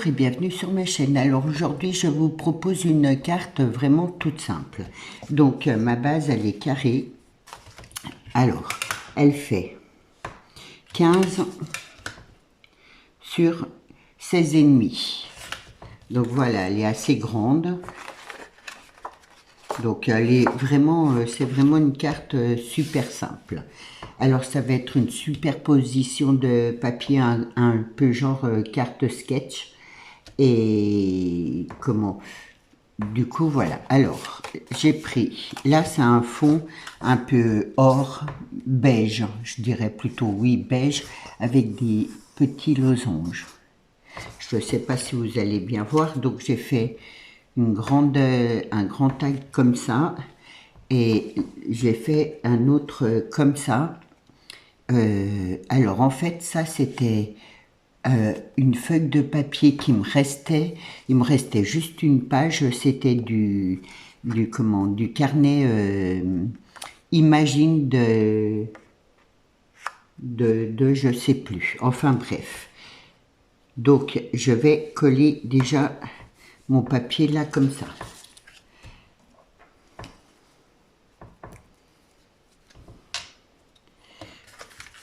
et bienvenue sur ma chaîne. Alors aujourd'hui je vous propose une carte vraiment toute simple. Donc ma base elle est carrée. Alors elle fait 15 sur 16,5. Donc voilà, elle est assez grande. Donc elle est vraiment, c'est vraiment une carte super simple. Alors ça va être une superposition de papier un peu genre carte sketch. Et comment? Du coup voilà. Alors j'ai pris, là c'est un fond un peu or, beige, je dirais plutôt oui beige, avec des petits losanges. Je ne sais pas si vous allez bien voir, donc j'ai fait un grand tag comme ça, et j'ai fait un autre comme ça. Alors en fait ça c'était une feuille de papier qui me restait, il me restait juste une page, c'était du carnet Imagine de je sais plus, enfin bref. Donc je vais coller déjà mon papier là comme ça.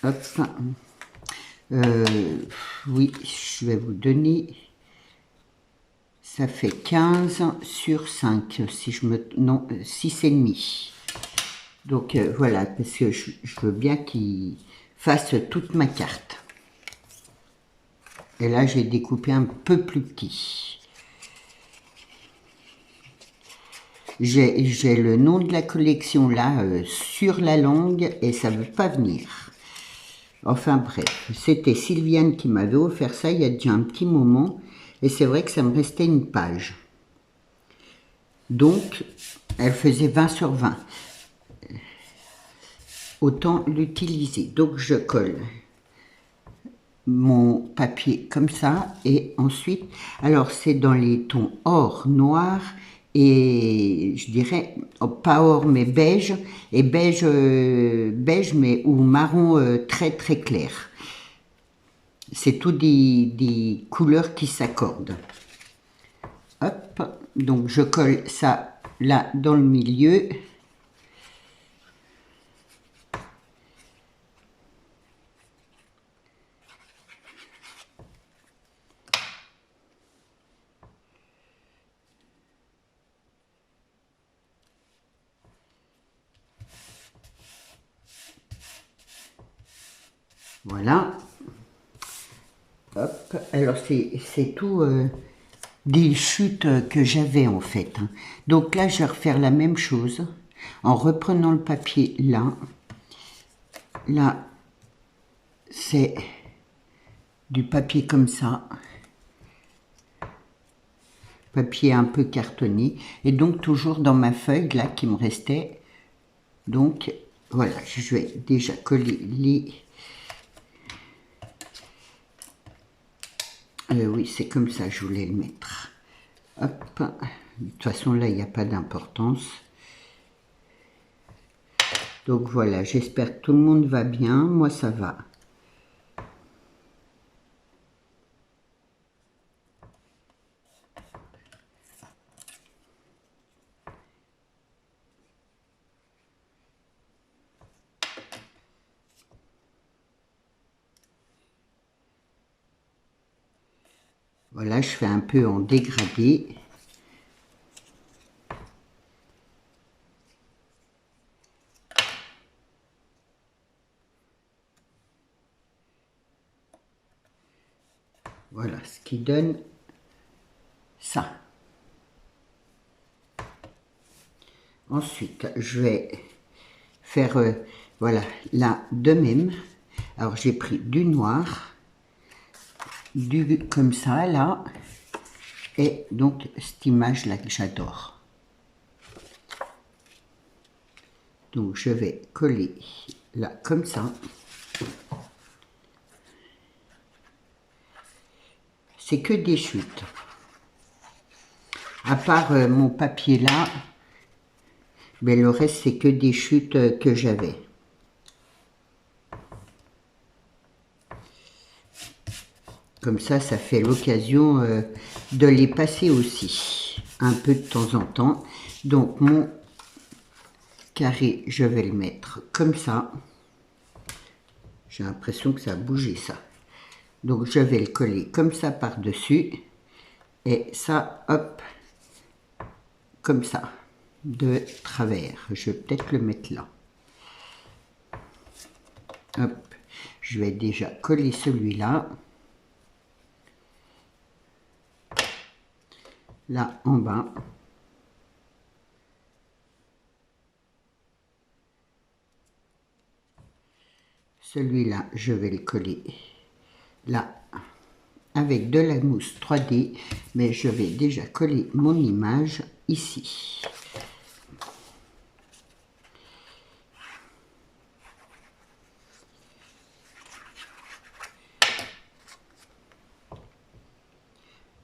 Hop. Oui, je vais vous donner, ça fait 15 sur 5, si je me... non, 6,5. Donc voilà, parce que je veux bien qu'il fasse toute ma carte. Et là, j'ai découpé un peu plus petit. J'ai le nom de la collection là sur la langue et ça ne veut pas venir. Enfin bref, c'était Sylviane qui m'avait offert ça il y a déjà un petit moment. Et c'est vrai que ça me restait une page. Donc, elle faisait 20 sur 20. Autant l'utiliser. Donc, je colle mon papier comme ça. Et ensuite, alors c'est dans les tons or, noir et je dirais, pas or mais beige. Et beige, beige mais ou marron très très clair. C'est tout des couleurs qui s'accordent. Hop, donc je colle ça là dans le milieu. Voilà. Hop, alors c'est tout des chutes que j'avais en fait. Donc là, je vais refaire la même chose en reprenant le papier là. Là, c'est du papier comme ça. Papier un peu cartonné. Et donc toujours dans ma feuille là qui me restait. Donc voilà, je vais déjà coller les... oui, c'est comme ça, je voulais le mettre. Hop. De toute façon, là, il n'y a pas d'importance. Donc voilà, j'espère que tout le monde va bien. Moi, ça va. Voilà, je fais un peu en dégradé. Voilà, ce qui donne ça. Ensuite, je vais faire, voilà, là, de même. Alors, j'ai pris du noir, du comme ça, là, et donc, cette image-là que j'adore. Donc, je vais coller là, comme ça. C'est que des chutes. À part mon papier là, mais le reste, c'est que des chutes que j'avais. Comme ça fait l'occasion de les passer aussi, un peu de temps en temps. Donc mon carré, je vais le mettre comme ça. J'ai l'impression que ça a bougé ça. Donc je vais le coller comme ça par-dessus. Et ça, hop, comme ça, de travers. Je vais peut-être le mettre là. Hop, je vais déjà coller celui-là. Là en bas. Celui-là, je vais le coller là avec de la mousse 3D, mais je vais déjà coller mon image ici.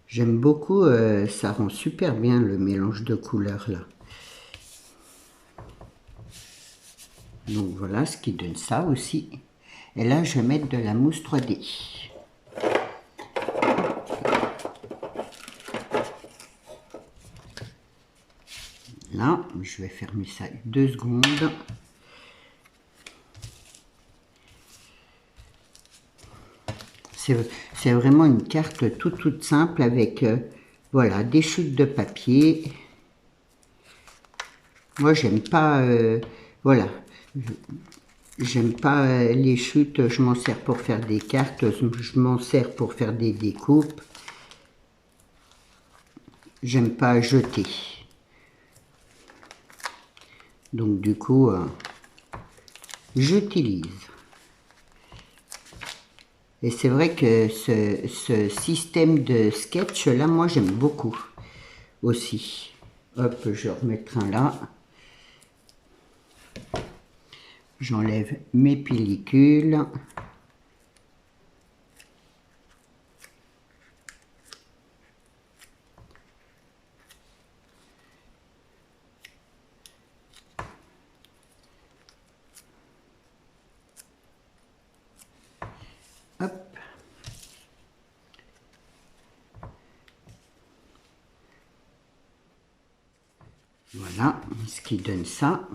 J'aime beaucoup, ça rend super bien le mélange de couleurs là. Donc voilà ce qui donne ça aussi. Et là, je vais mettre de la mousse 3D. Là, je vais fermer ça 2 secondes. C'est vraiment une carte toute simple avec voilà, des chutes de papier. Moi, j'aime pas, voilà, j'aime pas les chutes, je m'en sers pour faire des cartes, je m'en sers pour faire des découpes. J'aime pas jeter. Donc du coup, j'utilise. Et c'est vrai que ce système de sketch là, moi j'aime beaucoup aussi. Hop, je vais remettre un là. J'enlève mes pellicules. Hop. Voilà ce qui donne ça.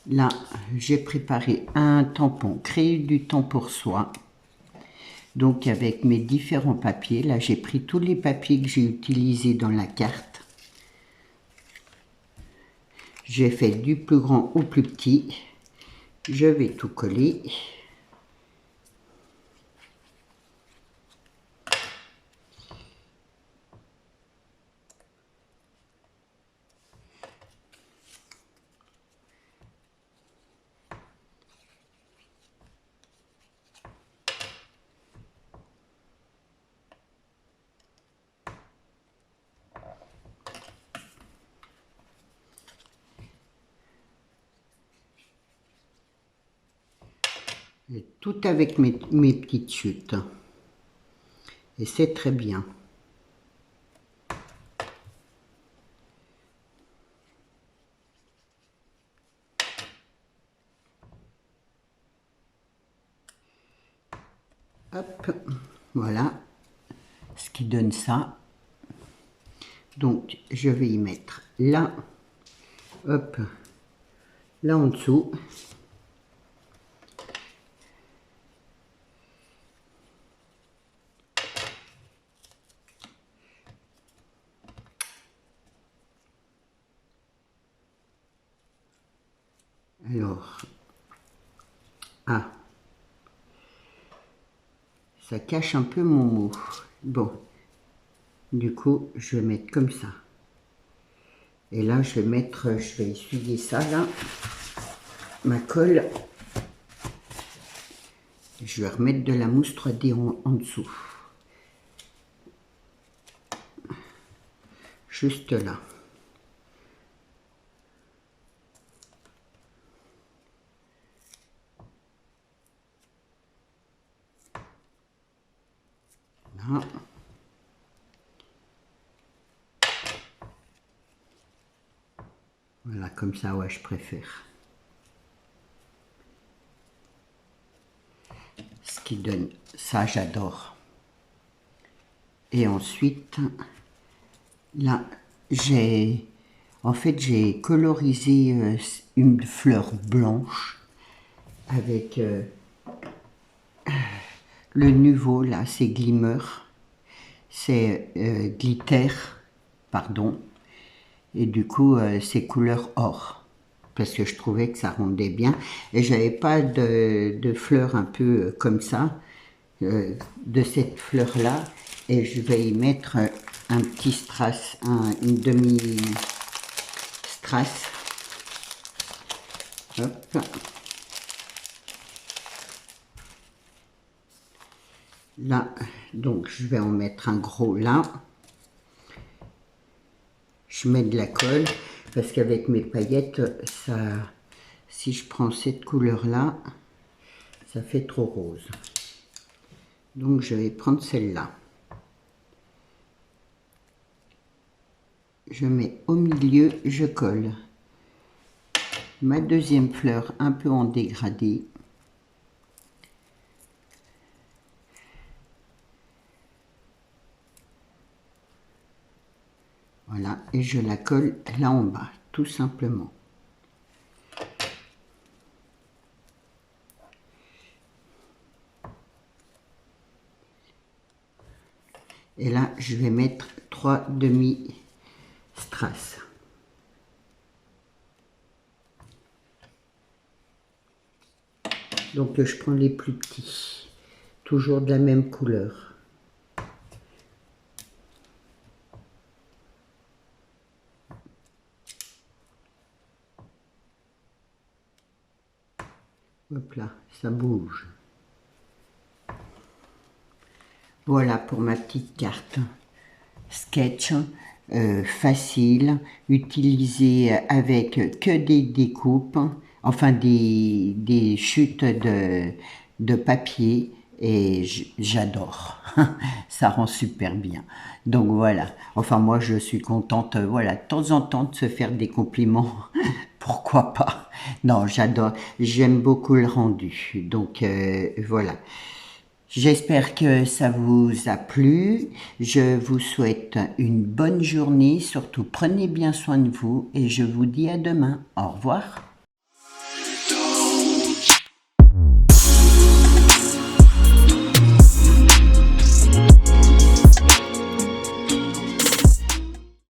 Là, j'ai préparé un tampon, créer du temps pour soi. Donc avec mes différents papiers, là j'ai pris tous les papiers que j'ai utilisés dans la carte. J'ai fait du plus grand au plus petit. Je vais tout coller. Et tout avec mes petites chutes. Et c'est très bien. Hop, voilà ce qui donne ça. Donc, je vais y mettre là, hop, là en dessous. Alors, ah, ça cache un peu mon mot. Bon, du coup, je vais mettre comme ça. Et là, je vais essuyer ça là, ma colle. Je vais remettre de la mousse 3D en dessous. Juste là. Là. Voilà, comme ça, ouais, je préfère. Ce qui donne, ça j'adore. Et ensuite, là, j'ai colorisé une fleur blanche avec le nouveau, là, c'est Glimmer, c'est Glitter, pardon, et du coup, c'est couleur or, parce que je trouvais que ça rendait bien, et j'avais pas de fleurs un peu comme ça, de cette fleur-là, et je vais y mettre un petit strass, une demi-strass. Hop. Là, donc je vais en mettre un gros là. Je mets de la colle, parce qu'avec mes paillettes, ça, si je prends cette couleur-là, ça fait trop rose. Donc je vais prendre celle-là. Je mets au milieu, je colle ma deuxième fleur un peu en dégradé. Voilà, et je la colle là en bas, tout simplement. Et là, je vais mettre 3 demi-strass. Donc je prends les plus petits, toujours de la même couleur. Hop là, ça bouge. Voilà pour ma petite carte sketch, facile, utilisée avec que des découpes, enfin des chutes de papier, et j'adore. Ça rend super bien. Donc voilà, enfin moi je suis contente, voilà, de temps en temps de se faire des compliments, pourquoi pas. Non, j'adore, j'aime beaucoup le rendu, donc voilà. J'espère que ça vous a plu. Je vous souhaite une bonne journée. Surtout, prenez bien soin de vous et je vous dis à demain. Au revoir.